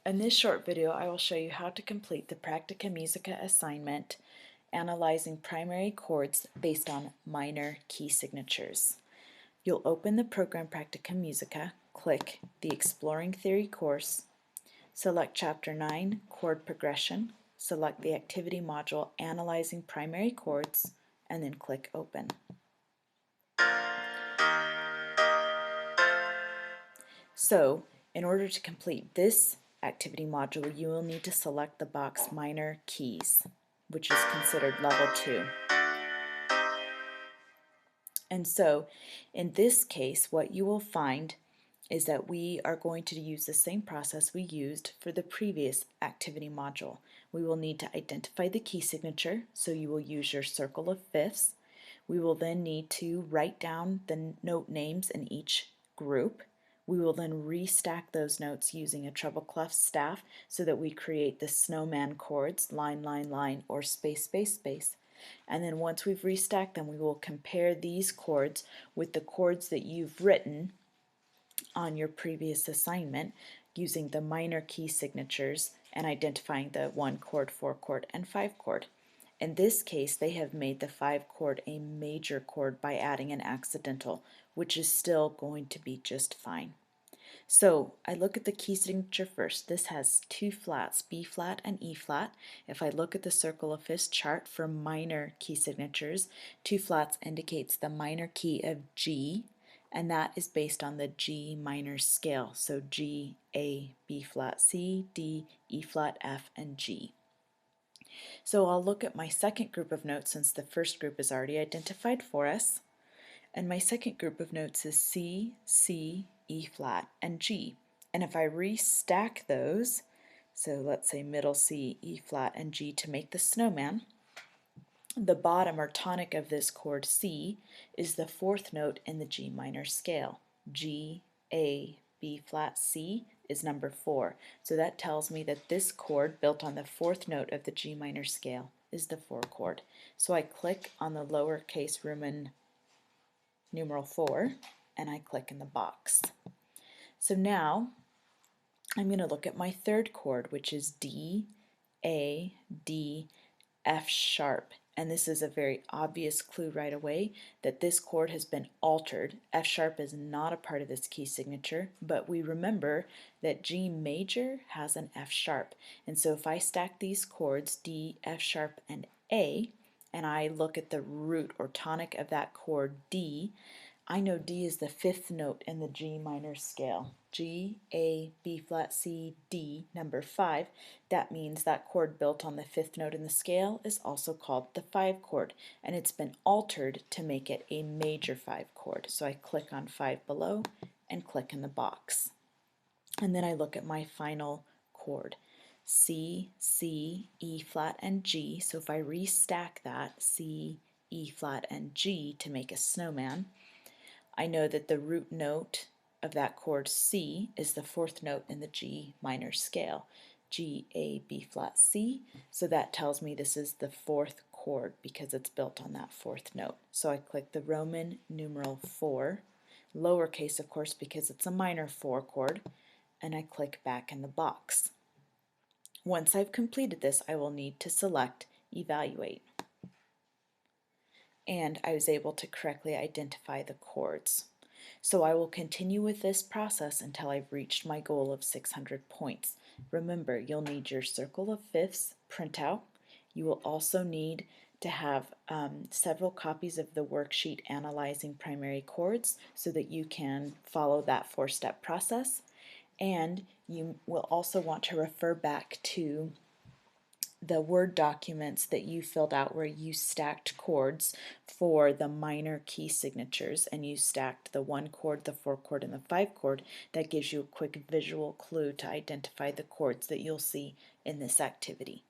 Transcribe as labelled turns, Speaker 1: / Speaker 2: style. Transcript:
Speaker 1: In this short video, I will show you how to complete the Practica Musica assignment analyzing primary chords based on minor key signatures. You'll open the program Practica Musica, click the Exploring Theory course, select Chapter 9, Chord Progression, select the activity module Analyzing Primary Chords, and then click Open. So, in order to complete this activity module, you will need to select the box Minor Keys, which is considered level 2. And so, in this case, what you will find is that we are going to use the same process we used for the previous activity module. We will need to identify the key signature, so you will use your circle of fifths. We will then need to write down the note names in each group. We will then restack those notes using a treble clef staff so that we create the snowman chords, line, line, line, or space, space, space. And then once we've restacked them, we will compare these chords with the chords that you've written on your previous assignment using the minor key signatures and identifying the 1 chord, 4 chord, and 5 chord. In this case, they have made the 5 chord a major chord by adding an accidental, which is still going to be just fine. So I look at the key signature first. This has 2 flats, B flat and E flat. If I look at the circle of fifths chart for minor key signatures, 2 flats indicates the minor key of G, and that is based on the G minor scale. So G, A, B flat, C, D, E flat, F, and G. So I'll look at my second group of notes since the first group is already identified for us. And my second group of notes is C, C, E flat, and G. And if I restack those, so let's say middle C, E flat, and G to make the snowman, the bottom or tonic of this chord C is the 4th note in the G minor scale. G, A, B flat, C is number 4. So that tells me that this chord built on the 4th note of the G minor scale is the 4 chord. So I click on the lowercase Roman numeral 4 and I click in the box. So now I'm going to look at my third chord, which is D, A, D, F sharp. And this is a very obvious clue right away that this chord has been altered. F sharp is not a part of this key signature, but we remember that G major has an F sharp. And so if I stack these chords, D, F sharp, and A, and I look at the root or tonic of that chord D, I know D is the 5th note in the G minor scale. G, A, B flat, C, D, number 5. That means that chord built on the 5th note in the scale is also called the 5 chord, and it's been altered to make it a major 5 chord. So I click on 5 below and click in the box. And then I look at my final chord. C, C, E flat, and G. So if I restack that, C, E flat, and G to make a snowman, I know that the root note of that chord C is the 4th note in the G minor scale. G, A, B flat, C. So that tells me this is the 4th chord because it's built on that 4th note. So I click the Roman numeral 4, lowercase of course because it's a minor 4 chord, and I click back in the box. Once I've completed this, I will need to select Evaluate. And I was able to correctly identify the chords. So I will continue with this process until I've reached my goal of 600 points. Remember, you'll need your circle of fifths printout. You will also need to have several copies of the worksheet analyzing primary chords so that you can follow that 4-step process. And you will also want to refer back to the Word documents that you filled out where you stacked chords for the minor key signatures, and you stacked the 1 chord, the 4 chord, and the 5 chord. That gives you a quick visual clue to identify the chords that you'll see in this activity.